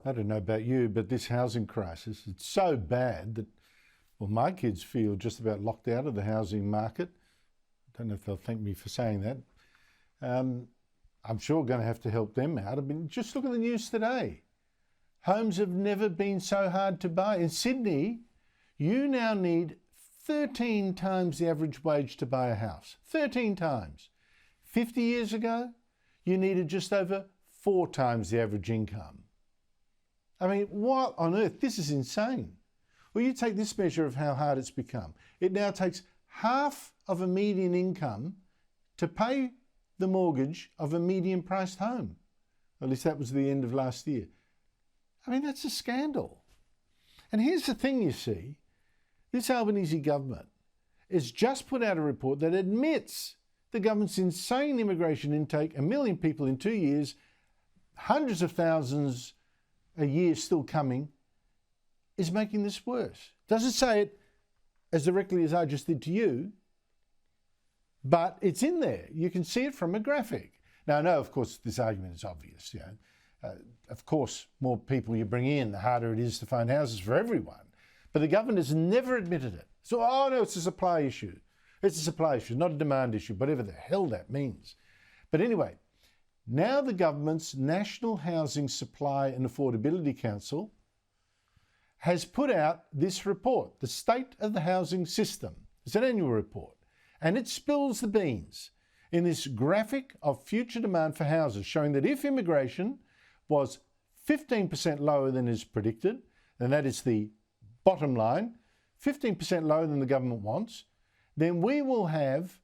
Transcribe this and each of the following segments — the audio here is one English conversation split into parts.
I don't know about you, but this housing crisis, it's so bad that, well, my kids feel just about locked out of the housing market. I don't know if they'll thank me for saying that. Um, I'm sure going to have to help them out. I mean, just look at the news today. Homes have never been so hard to buy. In Sydney, you now need 13 times the average wage to buy a house. 13 times. 50 years ago, you needed just over 4 times the average income. I mean, what on earth? This is insane. Well, you take this measure of how hard it's become. It now takes half of a median income to pay the mortgage of a median priced home. At least that was the end of last year. I mean, that's a scandal. And here's the thing, you see. This Albanese government has just put out a report that admits the government's insane immigration intake, 1 million people in 2 years, hundreds of thousands a year still coming, is making this worse. Doesn't say it as directly as I just did to you, but it's in there. You can see it from a graphic. Now, I know, of course, this argument is obvious. Of course, more people you bring in, the harder it is to find houses for everyone. But the government has never admitted it. So, oh no, it's a supply issue. It's a supply issue, not a demand issue, whatever the hell that means. But anyway, now the government's National Housing Supply and Affordability Council has put out this report, the State of the Housing System. It's an annual report, and it spills the beans in this graphic of future demand for houses, showing that if immigration was 15% lower than is predicted, and that is the bottom line, 15% lower than the government wants, then we will have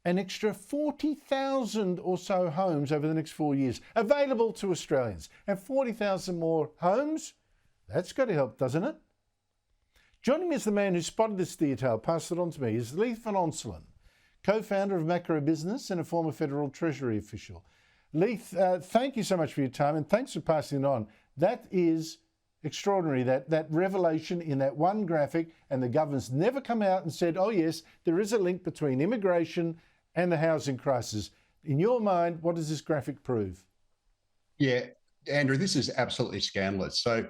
an extra 40,000 or so homes over the next 4 years available to Australians. And 40,000 more homes, that's got to help, doesn't it? Joining me is the man who spotted this detail, passed it on to me, is Leith van Onselen, co-founder of Macro Business and a former Federal Treasury official. Leith, thank you so much for your time, and thanks for passing it on. That is extraordinary, that revelation in that one graphic, and the government's never come out and said, oh yes, there is a link between immigration and the housing crisis. In your mind, what does this graphic prove? Yeah, Andrew, this is absolutely scandalous. So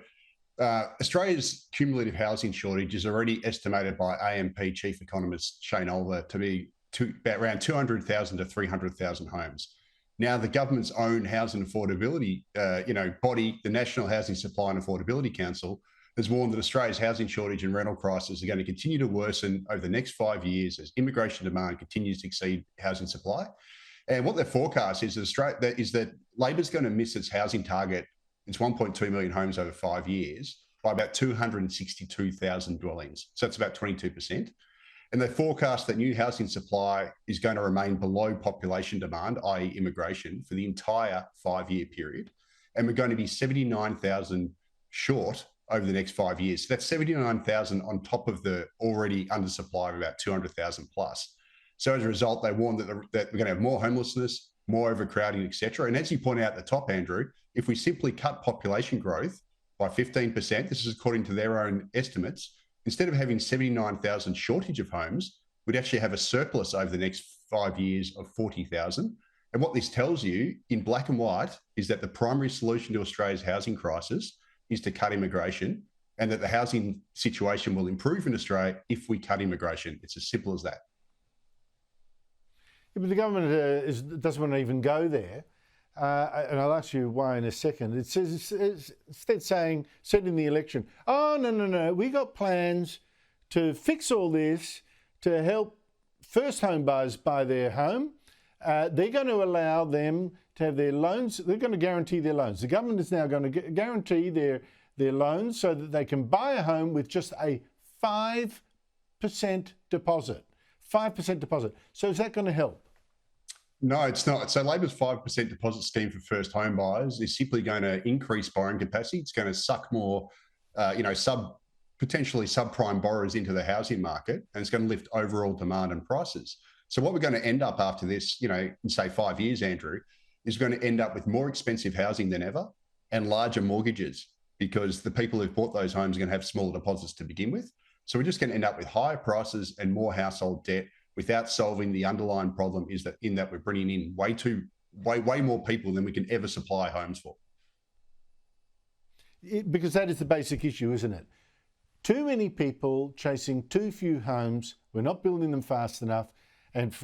Australia's cumulative housing shortage is already estimated by AMP chief economist Shane Olver to be around 200,000 to 300,000 homes. Now, the government's own housing affordability body, the National Housing Supply and Affordability Council, has warned that Australia's housing shortage and rental crisis are going to continue to worsen over the next 5 years as immigration demand continues to exceed housing supply. And what their forecast is that Labor's going to miss its housing target, its 1.2 million homes over 5 years, by about 262,000 dwellings. So that's about 22%. And they forecast that new housing supply is going to remain below population demand, i.e. immigration, for the entire 5-year period. And we're going to be 79,000 short over the next 5 years. So that's 79,000 on top of the already undersupply of about 200,000 plus. So as a result, they warn that we're going to have more homelessness, more overcrowding, et cetera. And as you point out at the top, Andrew, if we simply cut population growth by 15%, this is according to their own estimates, instead of having 79,000 shortage of homes, we'd actually have a surplus over the next 5 years of 40,000. And what this tells you in black and white is that the primary solution to Australia's housing crisis is to cut immigration, and that the housing situation will improve in Australia if we cut immigration. It's as simple as that. Yeah, but the government doesn't want to even go there. And I'll ask you why in a second. It says, instead saying, said in the election, oh, no, we got plans to fix all this to help first home buyers buy their home. They're going to allow them to have their loans. They're going to guarantee their loans. The government is now going to guarantee their loans so that they can buy a home with just a 5% deposit. 5% deposit. So is that going to help? No, it's not. So Labor's 5% deposit scheme for first home buyers is simply going to increase borrowing capacity. It's going to suck more, potentially subprime borrowers into the housing market, and it's going to lift overall demand and prices. So what we're going to end up after this, in say 5 years, Andrew, is going to end up with more expensive housing than ever and larger mortgages, because the people who've bought those homes are going to have smaller deposits to begin with. So we're just going to end up with higher prices and more household debt, without solving the underlying problem is that we're bringing in way more people than we can ever supply homes for. because that is the basic issue, isn't it? Too many people chasing too few homes. We're not building them fast enough. And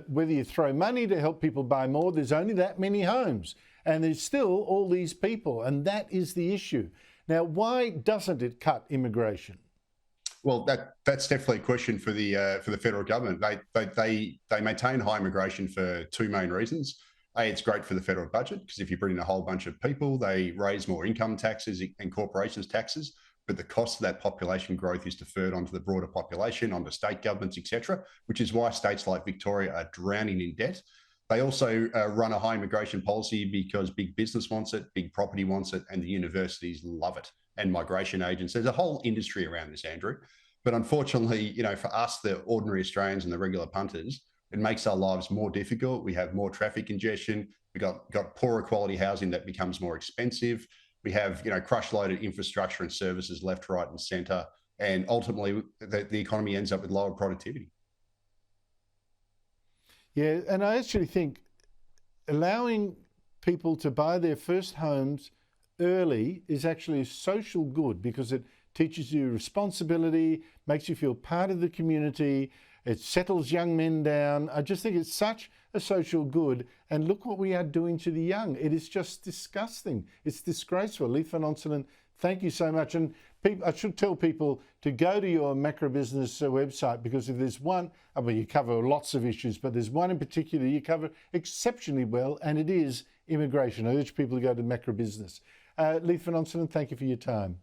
whether you throw money to help people buy more, there's only that many homes, and there's still all these people, and that is the issue. Now, why doesn't it cut immigration? Well, that's definitely a question for the federal government. They maintain high immigration for two main reasons. It's great for the federal budget because if you bring in a whole bunch of people, they raise more income taxes and corporations taxes. But the cost of that population growth is deferred onto the broader population, onto state governments, etc., which is why states like Victoria are drowning in debt. They also run a high immigration policy because big business wants it, big property wants it, and the universities love it, and migration agents. There's a whole industry around this, Andrew. But unfortunately, for us, the ordinary Australians and the regular punters, it makes our lives more difficult. We have more traffic congestion. We got poorer quality housing that becomes more expensive. We have, crush-loaded infrastructure and services left, right, and centre, and ultimately the economy ends up with lower productivity. Yeah, and I actually think allowing people to buy their first homes early is actually a social good because it teaches you responsibility, makes you feel part of the community, it settles young men down. I just think it's such a social good. And look what we are doing to the young. It is just disgusting. It's disgraceful. Leith Van Onselen, thank you so much. And I should tell people to go to your macro business website because if there's one, you cover lots of issues, but there's one in particular you cover exceptionally well, and it is immigration. I urge people to go to macro business. Leith Van Onselen, thank you for your time.